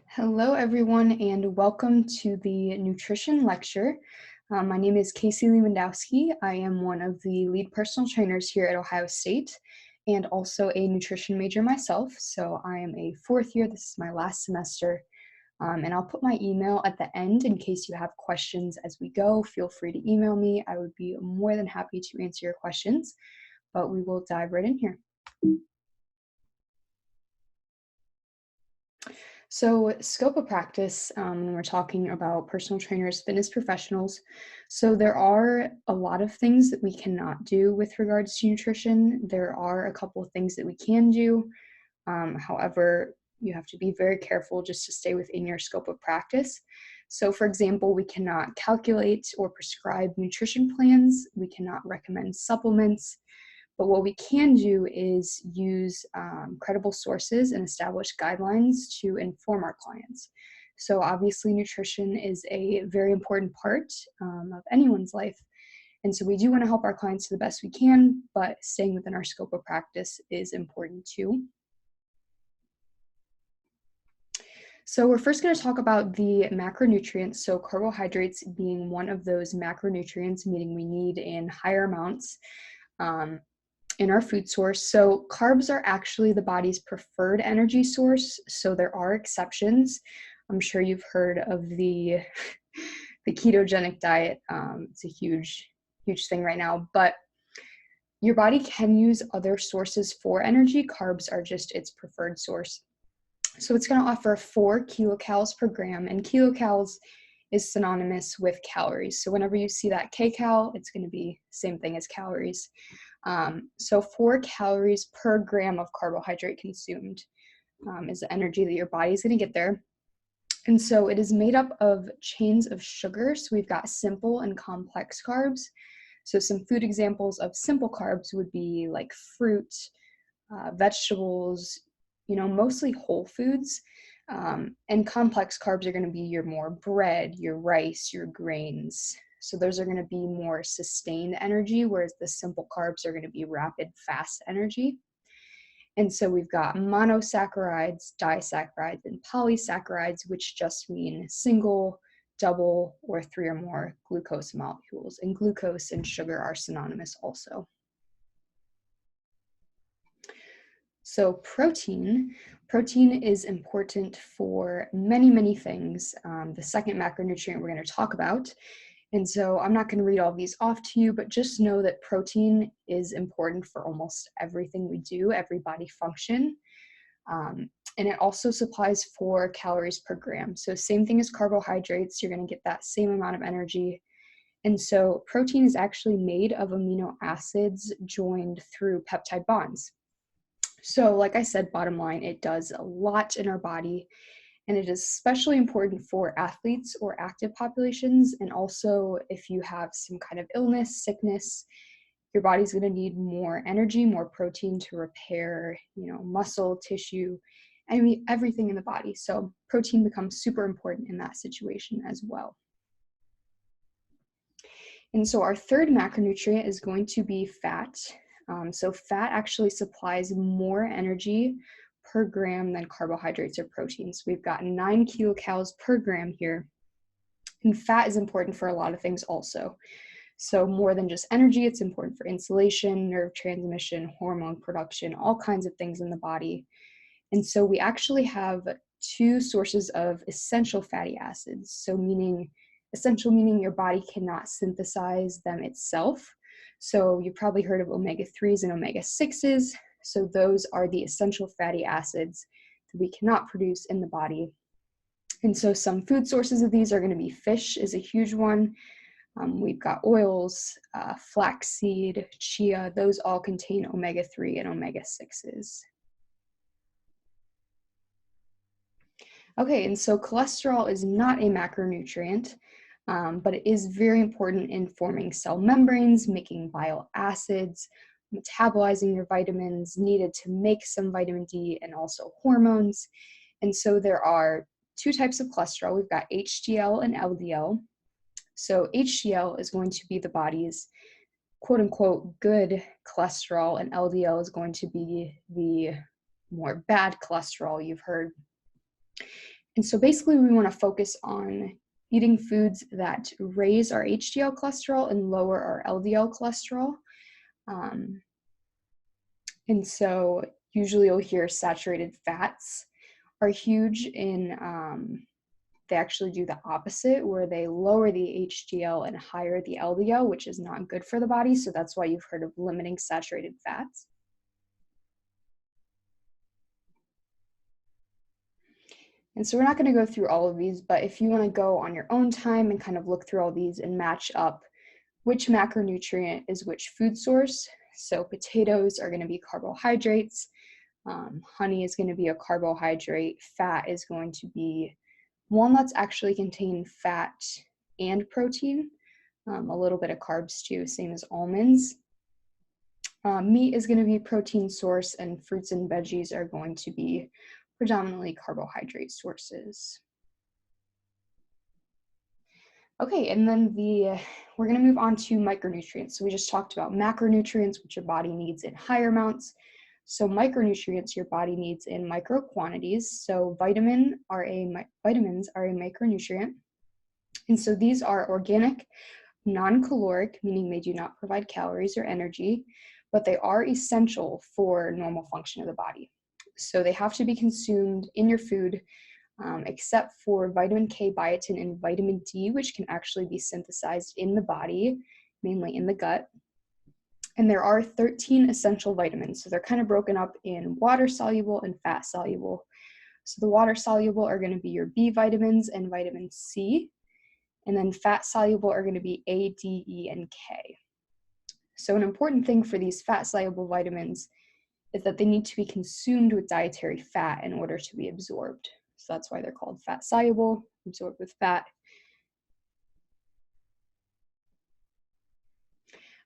Hello, everyone, and welcome to the nutrition lecture. My name is Casey Lewandowski. I am one of the lead personal trainers here at Ohio State and also a nutrition major myself. So I am a fourth year. This is my last semester. And I'll put my email at the end in case you have questions as we go. Feel free to email me. I would be more than happy to answer your questions, but we will dive right in here. So, scope of practice, when we're talking about personal trainers, fitness professionals, so there are a lot of things that we cannot do with regards to nutrition. There are a couple of things that we can do. However, you have to be very careful just to stay within your scope of practice. So, for example, we cannot calculate or prescribe nutrition plans. We cannot recommend supplements. But what we can do is use credible sources and establish guidelines to inform our clients. So obviously nutrition is a very important part of anyone's life. And so we do want to help our clients to the best we can, but staying within our scope of practice is important too. So we're first going to talk about the macronutrients, so carbohydrates being one of those macronutrients, meaning we need in higher amounts in our food source. So carbs are actually the body's preferred energy source. So there are exceptions. I'm sure you've heard of the ketogenic diet. It's a huge thing right now, but your body can use other sources for energy. Carbs are just its preferred source. So it's going to offer 4 kilocalories per gram, and kilocalories is synonymous with calories. So whenever you see that kcal, it's going to be the same thing as calories. So 4 calories per gram of carbohydrate consumed is the energy that your body is going to get there. And so it is made up of chains of sugar. So we've got simple and complex carbs. So some food examples of simple carbs would be like fruit, vegetables, mostly whole foods. And complex carbs are going to be your more bread, your rice, your grains. So those are going to be more sustained energy, whereas the simple carbs are going to be rapid, fast energy. And so we've got monosaccharides, disaccharides, and polysaccharides, which just mean single, double, or 3 or more glucose molecules. And glucose and sugar are synonymous also. So protein is important for many things. The second macronutrient we're going to talk about. And so I'm not going to read all these off to you, but just know that protein is important for almost everything we do, every body function. And it also supplies 4 calories per gram. So same thing as carbohydrates, you're going to get that same amount of energy. And so protein is actually made of amino acids joined through peptide bonds. So like I said, bottom line, it does a lot in our body, and it is especially important for athletes or active populations. And also if you have some kind of illness, sickness, your body's going to need more energy, more protein to repair, muscle, tissue, everything in the body. So protein becomes super important in that situation as well. And so our third macronutrient is going to be fat. So fat actually supplies more energy per gram than carbohydrates or proteins. We've got 9 kilocalories per gram here. And fat is important for a lot of things also. So more than just energy, it's important for insulation, nerve transmission, hormone production, all kinds of things in the body. And so we actually have 2 sources of essential fatty acids. So essential meaning your body cannot synthesize them itself. So you've probably heard of omega-3s and omega-6s. So those are the essential fatty acids that we cannot produce in the body. And so some food sources of these are going to be fish is a huge one. We've got oils, flaxseed, chia. Those all contain omega-3 and omega-6s. Okay, and so cholesterol is not a macronutrient, but it is very important in forming cell membranes, making bile acids, metabolizing your vitamins needed to make some vitamin D, and also hormones. And so there are 2 types of cholesterol. We've got HDL and LDL. So HDL is going to be the body's quote unquote good cholesterol, and LDL is going to be the more bad cholesterol you've heard. And so basically we want to focus on eating foods that raise our HDL cholesterol and lower our LDL cholesterol. And so usually you'll hear saturated fats are huge in, they actually do the opposite, where they lower the HDL and higher the LDL, which is not good for the body. So that's why you've heard of limiting saturated fats. And so we're not going to go through all of these, but if you want to go on your own time and kind of look through all these and match up which macronutrient is which food source. So potatoes are going to be carbohydrates. Honey is going to be a carbohydrate. Fat is going to be, walnuts actually contain fat and protein, a little bit of carbs too, same as almonds. Meat is going to be protein source, and fruits and veggies are going to be predominantly carbohydrate sources. Okay, and then we're going to move on to micronutrients. So we just talked about macronutrients, which your body needs in higher amounts. So micronutrients your body needs in micro quantities. So vitamins are a micronutrient. And so these are organic, non-caloric, meaning they do not provide calories or energy, but they are essential for normal function of the body. So they have to be consumed in your food, except for vitamin K, biotin, and vitamin D, which can actually be synthesized in the body, mainly in the gut. And there are 13 essential vitamins. So they're kind of broken up in water soluble and fat soluble. So the water soluble are going to be your B vitamins and vitamin C. And then fat soluble are going to be A, D, E, and K. So an important thing for these fat soluble vitamins is that they need to be consumed with dietary fat in order to be absorbed. So that's why they're called fat soluble, absorbed with fat.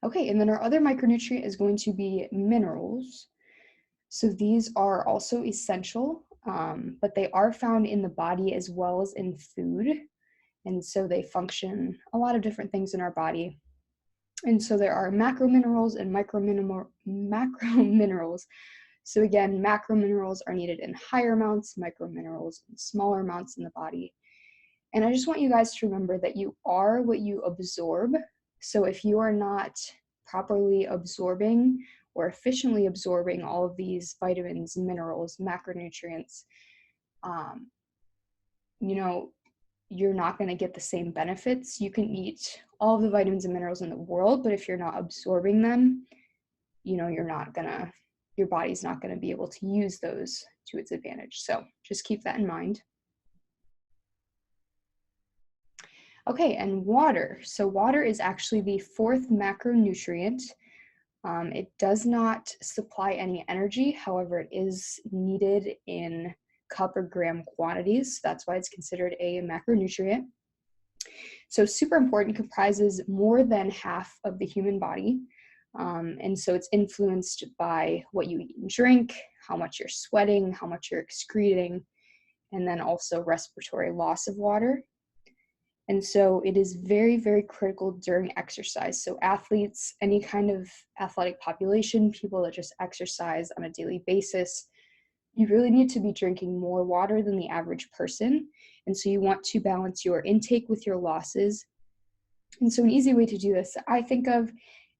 Okay, and then our other micronutrient is going to be minerals. So these are also essential, but they are found in the body as well as in food. And so they function a lot of different things in our body. And so there are macrominerals and macrominerals. So again, macrominerals are needed in higher amounts, microminerals in smaller amounts in the body. And I just want you guys to remember that you are what you absorb. So if you are not properly absorbing or efficiently absorbing all of these vitamins, minerals, macronutrients, you're not going to get the same benefits. You can eat all of the vitamins and minerals in the world, but if you're not absorbing them, your body's not going to be able to use those to its advantage. So just keep that in mind. Okay, and water. So water is actually the fourth macronutrient. It does not supply any energy. However, it is needed in cup or gram quantities. That's why it's considered a macronutrient. So super important, comprises more than half of the human body. And so it's influenced by what you eat and drink, how much you're sweating, how much you're excreting, and then also respiratory loss of water. And so it is very, very critical during exercise. So athletes, any kind of athletic population, people that just exercise on a daily basis, you really need to be drinking more water than the average person. And so you want to balance your intake with your losses. And so an easy way to do this that I think of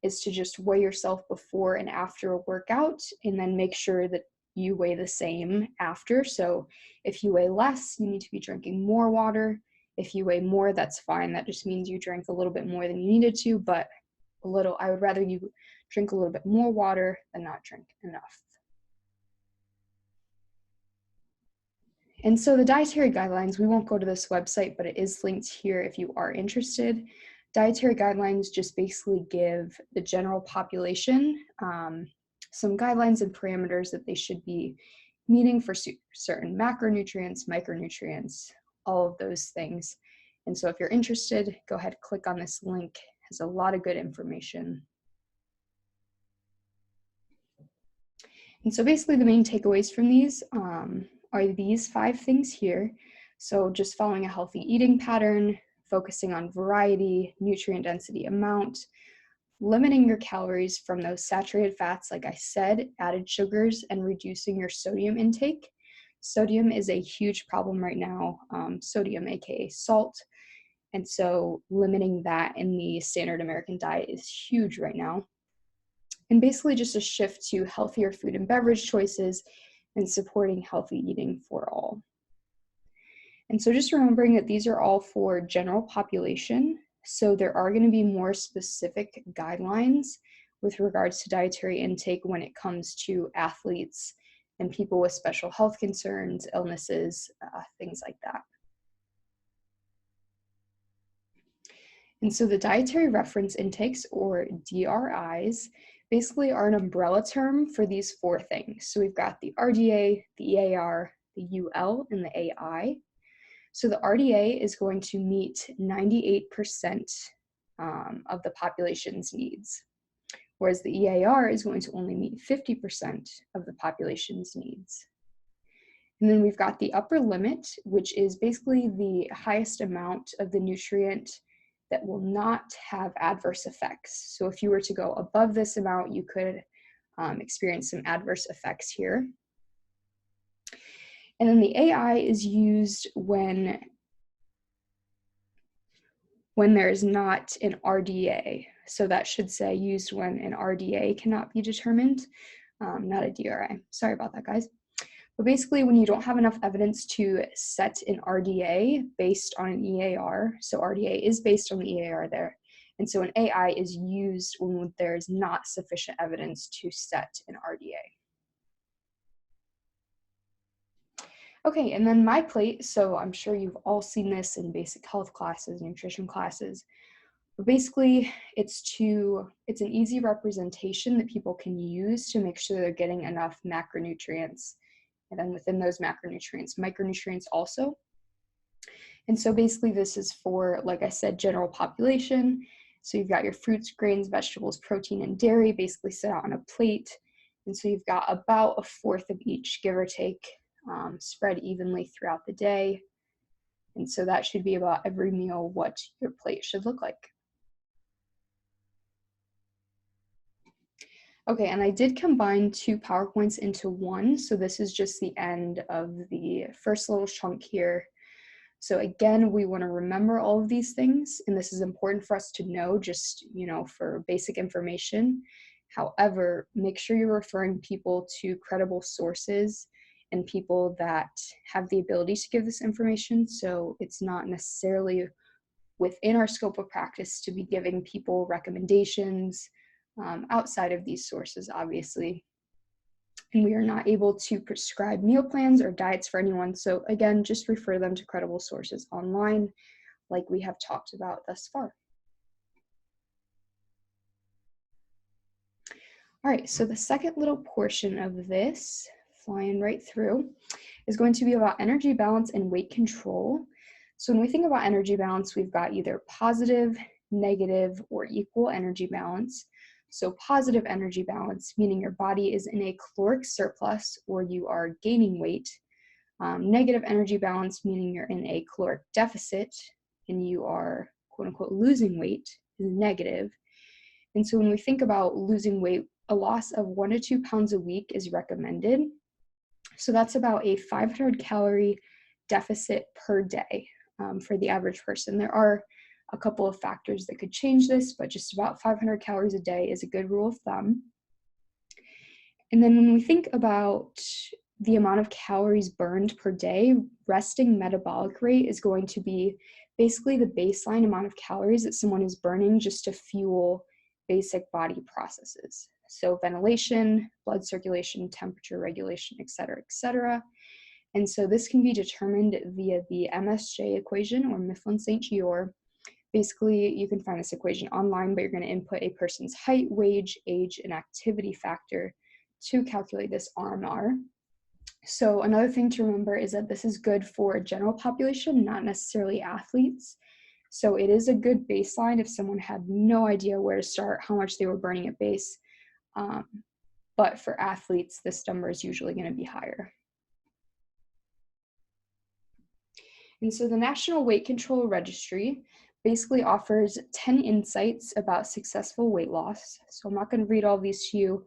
is to just weigh yourself before and after a workout, and then make sure that you weigh the same after. So if you weigh less, you need to be drinking more water. If you weigh more, that's fine. That just means you drank a little bit more than you needed to, but I would rather you drink a little bit more water than not drink enough. And so the dietary guidelines, we won't go to this website, but it is linked here if you are interested. Dietary guidelines just basically give the general population some guidelines and parameters that they should be meeting for certain macronutrients, micronutrients, all of those things. And so if you're interested, go ahead, click on this link. It has a lot of good information. And so basically the main takeaways from these are these 5 things here. So just following a healthy eating pattern, focusing on variety, nutrient density amount, limiting your calories from those saturated fats, like I said, added sugars, and reducing your sodium intake. Sodium is a huge problem right now, sodium, aka salt. And so limiting that in the standard American diet is huge right now. And basically just a shift to healthier food and beverage choices and supporting healthy eating for all. And so just remembering that these are all for general population. So there are going to be more specific guidelines with regards to dietary intake when it comes to athletes and people with special health concerns, illnesses, things like that. And so the dietary reference intakes, or DRIs, basically are an umbrella term for these four things. So we've got the RDA, the EAR, the UL, and the AI. So the RDA is going to meet 98% of the population's needs, whereas the EAR is going to only meet 50% of the population's needs. And then we've got the upper limit, which is basically the highest amount of the nutrient that will not have adverse effects. So if you were to go above this amount, you could experience some adverse effects here. And then the AI is used when there is not an RDA. So that should say used when an RDA cannot be determined, not a DRI. Sorry about that, guys. But basically, when you don't have enough evidence to set an RDA based on an EAR, so RDA is based on the EAR there, and so an AI is used when there's not sufficient evidence to set an RDA. Okay, and then my plate, so I'm sure you've all seen this in basic health classes, nutrition classes, but basically it's an easy representation that people can use to make sure they're getting enough macronutrients. And then within those macronutrients, micronutrients also. And so basically this is for, like I said, general population. So you've got your fruits, grains, vegetables, protein, and dairy basically set out on a plate. And so you've got about a fourth of each, give or take, spread evenly throughout the day. And so that should be about every meal what your plate should look like. Okay, and I did combine two PowerPoints into one. So this is just the end of the first little chunk here. So again, we want to remember all of these things, and this is important for us to know just, for basic information. However, make sure you're referring people to credible sources and people that have the ability to give this information. So it's not necessarily within our scope of practice to be giving people recommendations outside of these sources, obviously. And we are not able to prescribe meal plans or diets for anyone. So again, just refer them to credible sources online, like we have talked about thus far. All right, so the second little portion of this, flying right through, is going to be about energy balance and weight control. So when we think about energy balance, we've got either positive, negative, or equal energy balance. So positive energy balance, meaning your body is in a caloric surplus or you are gaining weight. Negative energy balance, meaning you're in a caloric deficit and you are, quote unquote, losing weight, is negative. And so when we think about losing weight, a loss of 1 to 2 pounds a week is recommended. So that's about a 500 calorie deficit per day for the average person. There are a couple of factors that could change this, but just about 500 calories a day is a good rule of thumb. And then when we think about the amount of calories burned per day, resting metabolic rate is going to be basically the baseline amount of calories that someone is burning just to fuel basic body processes. So ventilation, blood circulation, temperature regulation, et cetera, And so this can be determined via the MSJ equation, or Mifflin-St. Jeor. Basically, you can find this equation online, but you're going to input a person's height, weight, age, and activity factor to calculate this RMR. So another thing to remember is that this is good for a general population, not necessarily athletes. So it is a good baseline if someone had no idea where to start, how much they were burning at base. But for athletes, this number is usually going to be higher. And so the National Weight Control Registry basically offers 10 insights about successful weight loss. So I'm not going to read all these to you,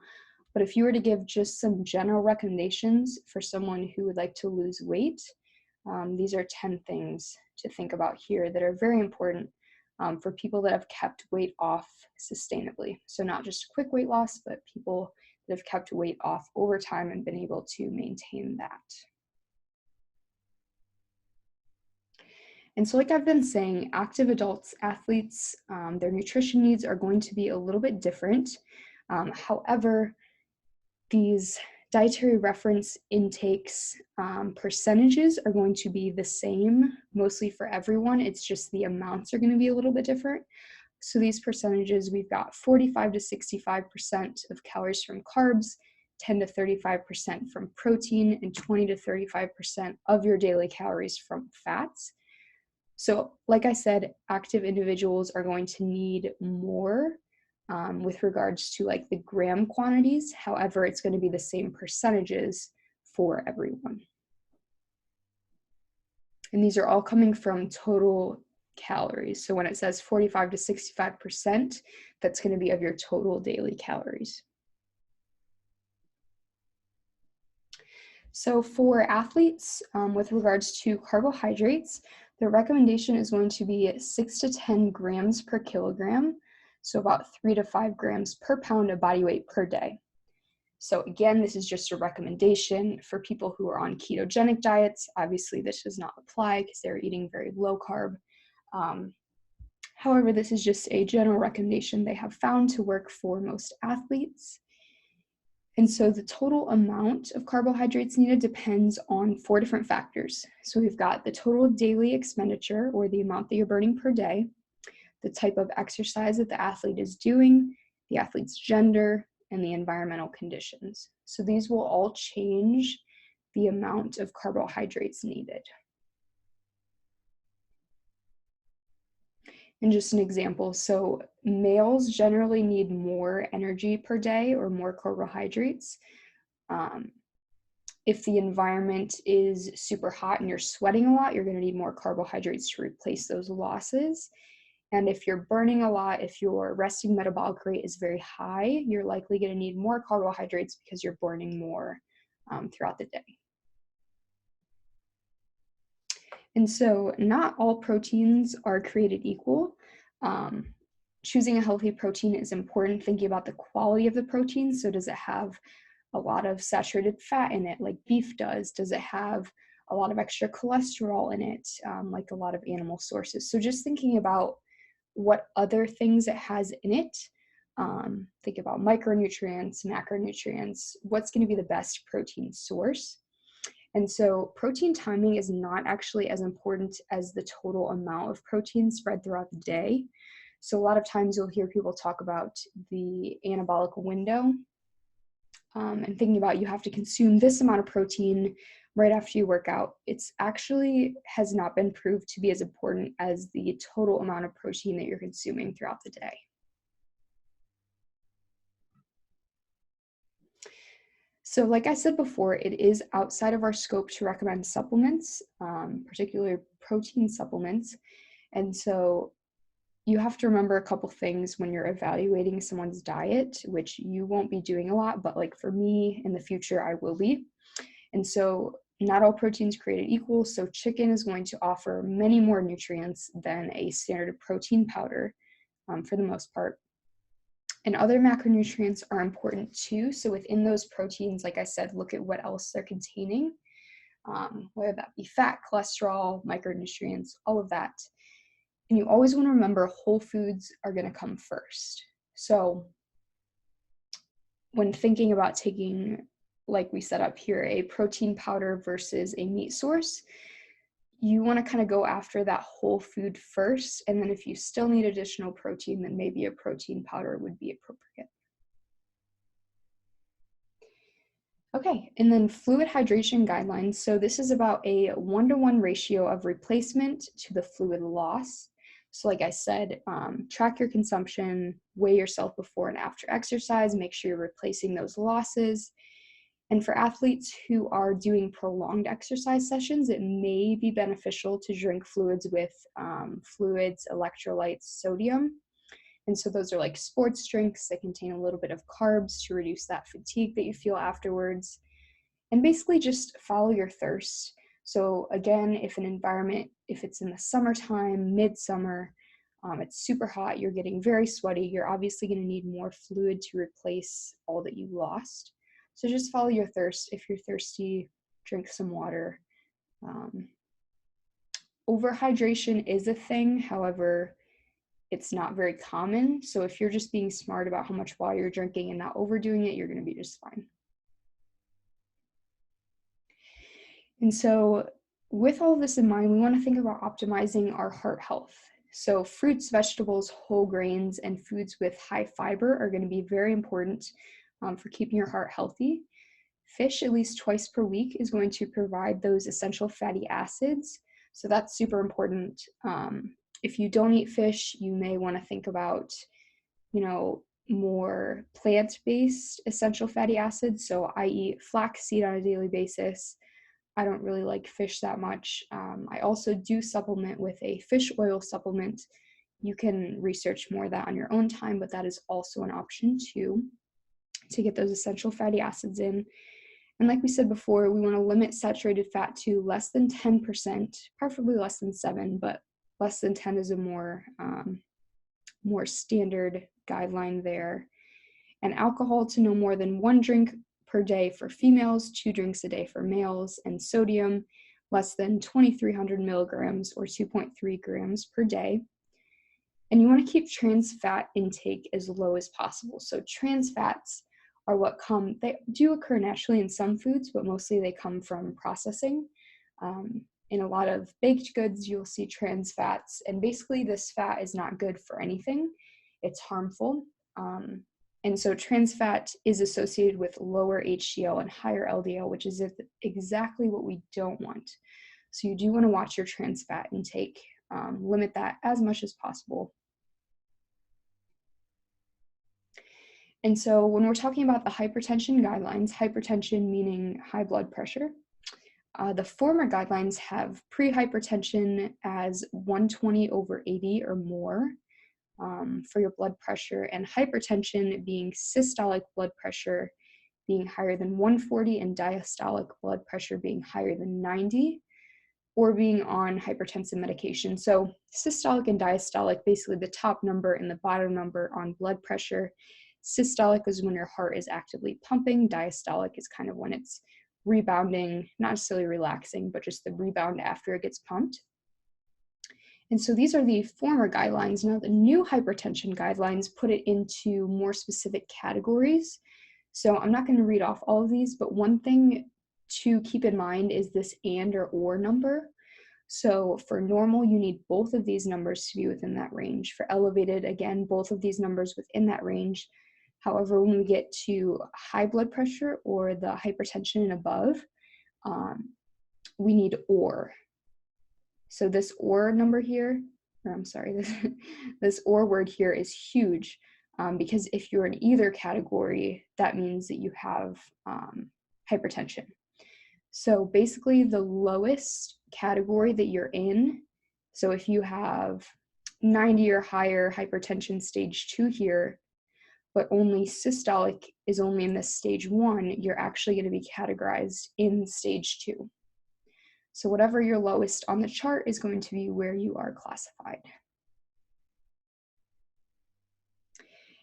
But if you were to give just some general recommendations for someone who would like to lose weight, these are 10 things to think about here that are very important for people that have kept weight off sustainably. So not just quick weight loss, but people that have kept weight off over time and been able to maintain that. And so like I've been saying, active adults, athletes, their nutrition needs are going to be a little bit different. However, these dietary reference intakes percentages are going to be the same mostly for everyone. It's just the amounts are going to be a little bit different. So these percentages, we've got 45 to 65% of calories from carbs, 10 to 35% from protein, and 20 to 35% of your daily calories from fats. So like I said, active individuals are going to need more with regards to like the gram quantities. However, it's going to be the same percentages for everyone. And these are all coming from total calories. So when it says 45 to 65%, that's going to be of your total daily calories. So for athletes, with regards to carbohydrates, the recommendation is going to be 6 to 10 grams per kilogram. So about 3 to 5 grams per pound of body weight per day. So again, this is just a recommendation for people who are on ketogenic diets. Obviously, this does not apply because they're eating very low carb. However, this is just a general recommendation they have found to work for most athletes. And so the total amount of carbohydrates needed depends on 4 different factors. So we've got the total daily expenditure, or the amount that you're burning per day, the type of exercise that the athlete is doing, the athlete's gender, and the environmental conditions. So these will all change the amount of carbohydrates needed. And just an example, so males generally need more energy per day or more carbohydrates. If the environment is super hot and you're sweating a lot, you're going to need more carbohydrates to replace those losses. And if you're burning a lot, if your resting metabolic rate is very high, you're likely going to need more carbohydrates because you're burning more throughout the day. And so not all proteins are created equal. Choosing a healthy protein is important, thinking about the quality of the protein. So does it have a lot of saturated fat in it, like beef does? Does it have a lot of extra cholesterol in it, like a lot of animal sources? So just thinking about what other things it has in it. Think about micronutrients, macronutrients, what's going to be the best protein source. And so protein timing is not actually as important as the total amount of protein spread throughout the day. So a lot of times you'll hear people talk about the anabolic window and thinking about you have to consume this amount of protein right after you work out. It's actually has not been proved to be as important as the total amount of protein that you're consuming throughout the day. So like I said before, it is outside of our scope to recommend supplements, particularly protein supplements. And so you have to remember a couple things when you're evaluating someone's diet, which you won't be doing a lot, but like for me in the future, I will be. And so not all proteins created equal. So chicken is going to offer many more nutrients than a standard protein powder for the most part. And other macronutrients are important too. So within those proteins, like I said, look at what else they're containing, whether that be fat, cholesterol, micronutrients, all of that. And you always want to remember whole foods are going to come first. So when thinking about taking, like we set up here, a protein powder versus a meat source, you want to kind of go after that whole food first. And then if you still need additional protein, then maybe a protein powder would be appropriate. Okay, and then fluid hydration guidelines. So this is about a 1-to-1 ratio of replacement to the fluid loss. So like I said, track your consumption, weigh yourself before and after exercise, make sure you're replacing those losses. And for athletes who are doing prolonged exercise sessions, it may be beneficial to drink fluids with fluids, electrolytes, sodium. And so those are like sports drinks that contain a little bit of carbs to reduce that fatigue that you feel afterwards. And basically just follow your thirst. So again, if it's in the summertime, midsummer, it's super hot, you're getting very sweaty, you're obviously going to need more fluid to replace all that you lost. So just follow your thirst. If you're thirsty, drink some water. Overhydration is a thing, however, it's not very common. So if you're just being smart about how much water you're drinking and not overdoing it, you're going to be just fine. And so with all of this in mind, we want to think about optimizing our heart health. So fruits, vegetables, whole grains, and foods with high fiber are going to be very important for keeping your heart healthy. Fish at least twice per week is going to provide those essential fatty acids. So that's super important. If you don't eat fish, you may want to think about, more plant-based essential fatty acids. So I eat flaxseed on a daily basis. I don't really like fish that much. I also do supplement with a fish oil supplement. You can research more of that on your own time, but that is also an option too, to get those essential fatty acids in. And like we said before, we want to limit saturated fat to less than 10%, preferably less than 7, but less than 10 is a more standard guideline there. And alcohol to no more than 1 drink per day for females, 2 drinks a day for males, and sodium less than 2,300 milligrams or 2.3 grams per day. And you want to keep trans fat intake as low as possible. So trans fats are they do occur naturally in some foods, but mostly they come from processing. In a lot of baked goods, you'll see trans fats, and basically this fat is not good for anything. It's harmful. And so trans fat is associated with lower HDL and higher LDL, which is exactly what we don't want. So you do want to watch your trans fat intake, limit that as much as possible. And so when we're talking about the hypertension guidelines, hypertension meaning high blood pressure, the former guidelines have pre-hypertension as 120/80 or more for your blood pressure, and hypertension being systolic blood pressure being higher than 140 and diastolic blood pressure being higher than 90, or being on hypertensive medication. So systolic and diastolic, basically the top number and the bottom number on blood pressure. Systolic is when your heart is actively pumping. Diastolic is kind of when it's rebounding, not necessarily relaxing, but just the rebound after it gets pumped. And so these are the former guidelines. Now the new hypertension guidelines put it into more specific categories. So I'm not going to read off all of these, but one thing to keep in mind is this and or number. So for normal, you need both of these numbers to be within that range. For elevated, again, both of these numbers within that range. However, when we get to high blood pressure or the hypertension and above, we need or. So this or number here, or I'm sorry, this or word here is huge, because if you're in either category, that means that you have hypertension. So basically the lowest category that you're in, so if you have 90 or higher hypertension stage 2 here, but only systolic is only in this stage 1, you're actually going to be categorized in stage 2. So whatever your lowest on the chart is going to be where you are classified.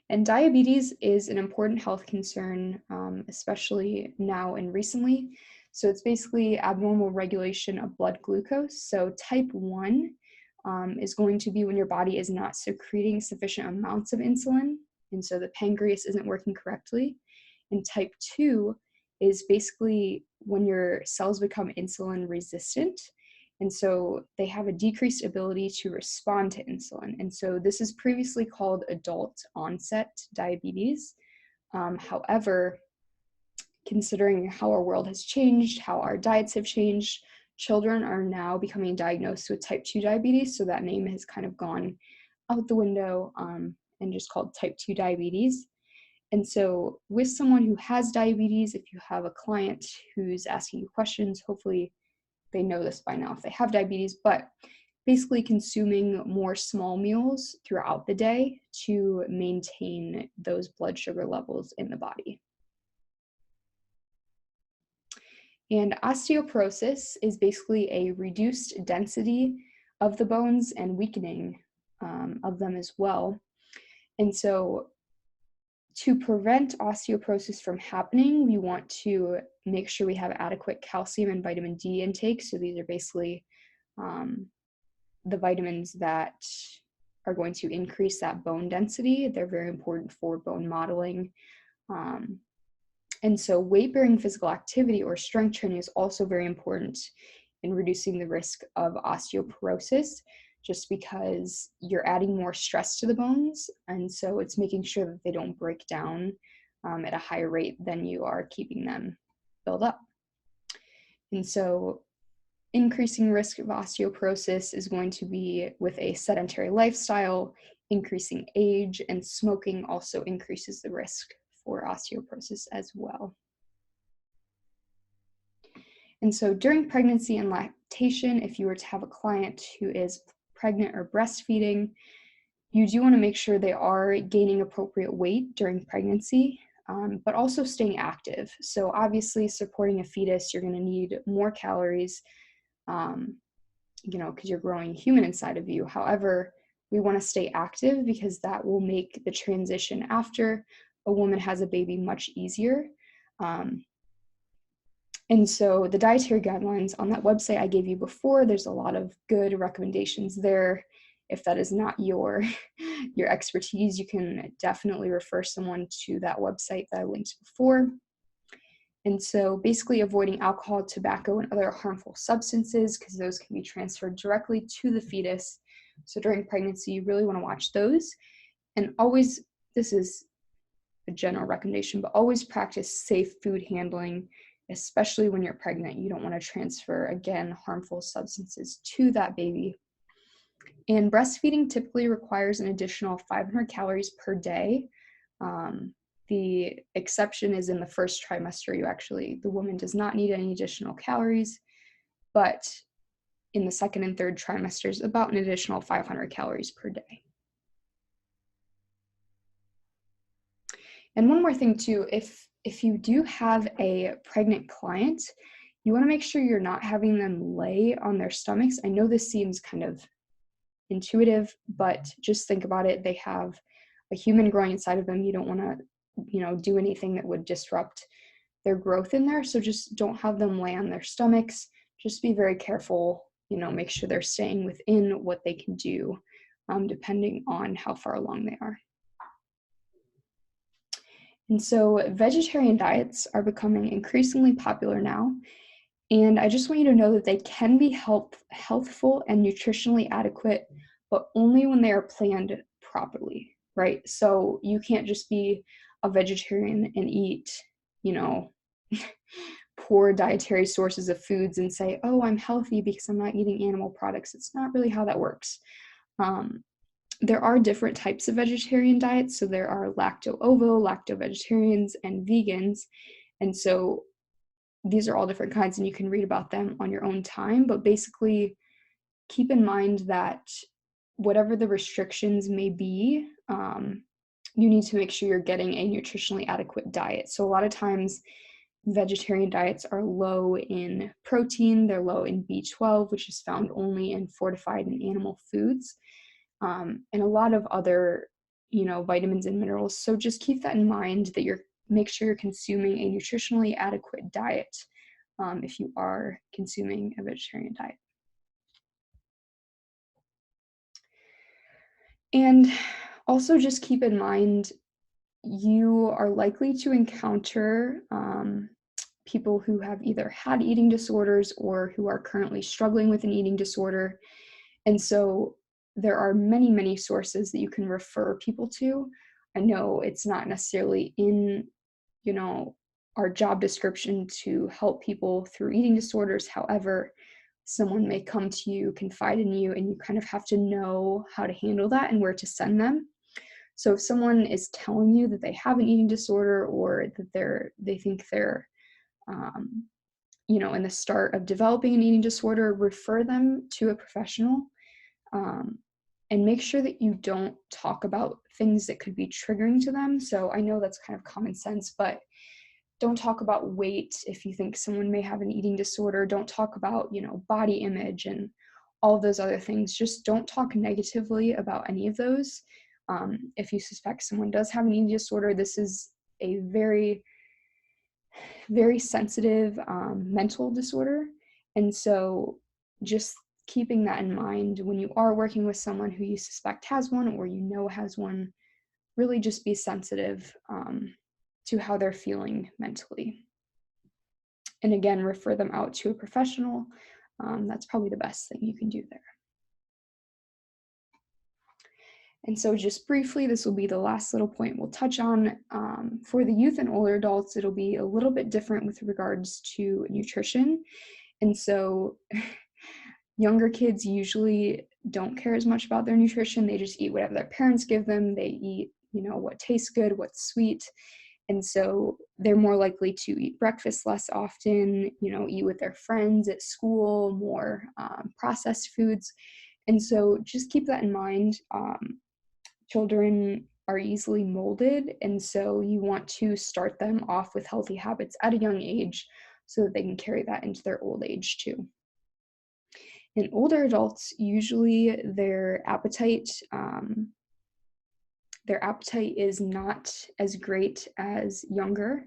And diabetes is an important health concern, especially now and recently. So it's basically abnormal regulation of blood glucose. So type 1 is going to be when your body is not secreting sufficient amounts of insulin, and so the pancreas isn't working correctly. And type 2 is basically when your cells become insulin resistant, and so they have a decreased ability to respond to insulin. And so this is previously called adult onset diabetes. However, considering how our world has changed, how our diets have changed, children are now becoming diagnosed with type 2 diabetes. So that name has kind of gone out the window and just called type 2 diabetes. And so with someone who has diabetes, if you have a client who's asking you questions, hopefully they know this by now if they have diabetes, but basically consuming more small meals throughout the day to maintain those blood sugar levels in the body. And osteoporosis is basically a reduced density of the bones and weakening of them as well. And so to prevent osteoporosis from happening, we want to make sure we have adequate calcium and vitamin D intake. So these are basically the vitamins that are going to increase that bone density. They're very important for bone modeling. And so weight-bearing physical activity or strength training is also very important in reducing the risk of osteoporosis, just because you're adding more stress to the bones. And so it's making sure that they don't break down at a higher rate than you are keeping them built up. And so increasing risk of osteoporosis is going to be with a sedentary lifestyle, increasing age, and smoking also increases the risk for osteoporosis as well. And so during pregnancy and lactation, if you were to have a client who is pregnant or breastfeeding, you do want to make sure they are gaining appropriate weight during pregnancy, but also staying active. So obviously supporting a fetus, you're going to need more calories, because you're growing human inside of you. However, we want to stay active because that will make the transition after a woman has a baby much easier. And so the dietary guidelines on that website I gave you before, there's a lot of good recommendations there. If that is not your expertise, you can definitely refer someone to that website that I linked before. And so basically avoiding alcohol, tobacco, and other harmful substances, because those can be transferred directly to the fetus. So during pregnancy, you really want to watch those. And always, this is a general recommendation, but always practice safe food handling, especially when you're pregnant. You don't want to transfer, again, harmful substances to that baby. And breastfeeding typically requires an additional 500 calories per day. The exception is in the first trimester. The woman does not need any additional calories, but in the second and third trimesters, about an additional 500 calories per day. And one more thing too, if you do have a pregnant client, you want to make sure you're not having them lay on their stomachs. I know this seems kind of intuitive, but just think about it. They have a human growing inside of them. You don't want to do anything that would disrupt their growth in there. So just don't have them lay on their stomachs. Just be very careful, make sure they're staying within what they can do, depending on how far along they are. And so vegetarian diets are becoming increasingly popular now. And I just want you to know that they can be healthful and nutritionally adequate, but only when they are planned properly, right? So you can't just be a vegetarian and eat, poor dietary sources of foods and say, oh, I'm healthy because I'm not eating animal products. It's not really how that works. There are different types of vegetarian diets. So there are lacto-ovo, lacto-vegetarians, and vegans. And so these are all different kinds, and you can read about them on your own time. But basically, keep in mind that whatever the restrictions may be, you need to make sure you're getting a nutritionally adequate diet. So a lot of times, vegetarian diets are low in protein, they're low in B12, which is found only in fortified and animal foods, and a lot of other, vitamins and minerals. So just keep that in mind, that make sure you're consuming a nutritionally adequate diet if you are consuming a vegetarian diet. And also just keep in mind, you are likely to encounter people who have either had eating disorders or who are currently struggling with an eating disorder. And so there are many, many sources that you can refer people to. I know it's not necessarily in, our job description to help people through eating disorders. However, someone may come to you, confide in you, and you kind of have to know how to handle that and where to send them. So if someone is telling you that they have an eating disorder, or that they think they're, in the start of developing an eating disorder, refer them to a professional. And make sure that you don't talk about things that could be triggering to them. So I know that's kind of common sense, but don't talk about weight if you think someone may have an eating disorder. Don't talk about, body image and all of those other things. Just don't talk negatively about any of those. If you suspect someone does have an eating disorder, this is a very, very sensitive mental disorder. And so just keeping that in mind when you are working with someone who you suspect has one or has one, really just be sensitive to how they're feeling mentally. And again, refer them out to a professional. That's probably the best thing you can do there. And so just briefly, this will be the last little point we'll touch on. For the youth and older adults, it'll be a little bit different with regards to nutrition. And so younger kids usually don't care as much about their nutrition. They just eat whatever their parents give them. They eat, what tastes good, what's sweet. And so they're more likely to eat breakfast less often, eat with their friends at school, more processed foods. And so just keep that in mind. Children are easily molded, and so you want to start them off with healthy habits at a young age so that they can carry that into their old age too. In older adults, usually their appetite is not as great as younger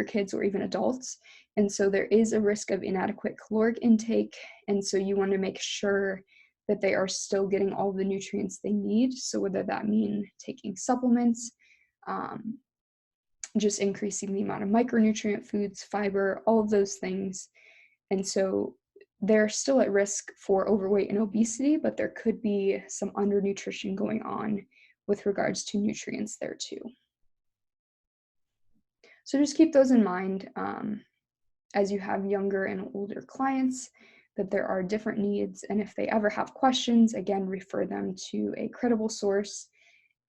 kids or even adults. And so there is a risk of inadequate caloric intake. And so you want to make sure that they are still getting all the nutrients they need. So whether that mean taking supplements, just increasing the amount of micronutrient foods, fiber, all of those things. And so they're still at risk for overweight and obesity, but there could be some undernutrition going on with regards to nutrients there too. So just keep those in mind as you have younger and older clients, that there are different needs. And if they ever have questions, again, refer them to a credible source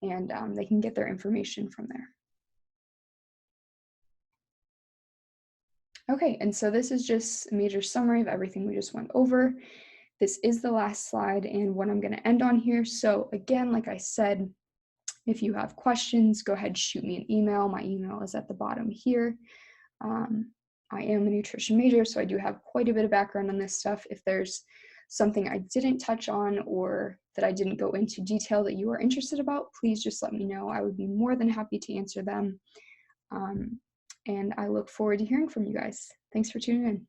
and they can get their information from there. Okay, and so this is just a major summary of everything we just went over. This is the last slide and what I'm going to end on here. So again, like I said, if you have questions, go ahead, shoot me an email. My email is at the bottom here. I am a nutrition major, so I do have quite a bit of background on this stuff. If there's something I didn't touch on or that I didn't go into detail that you are interested about, please just let me know. I would be more than happy to answer them. And I look forward to hearing from you guys. Thanks for tuning in.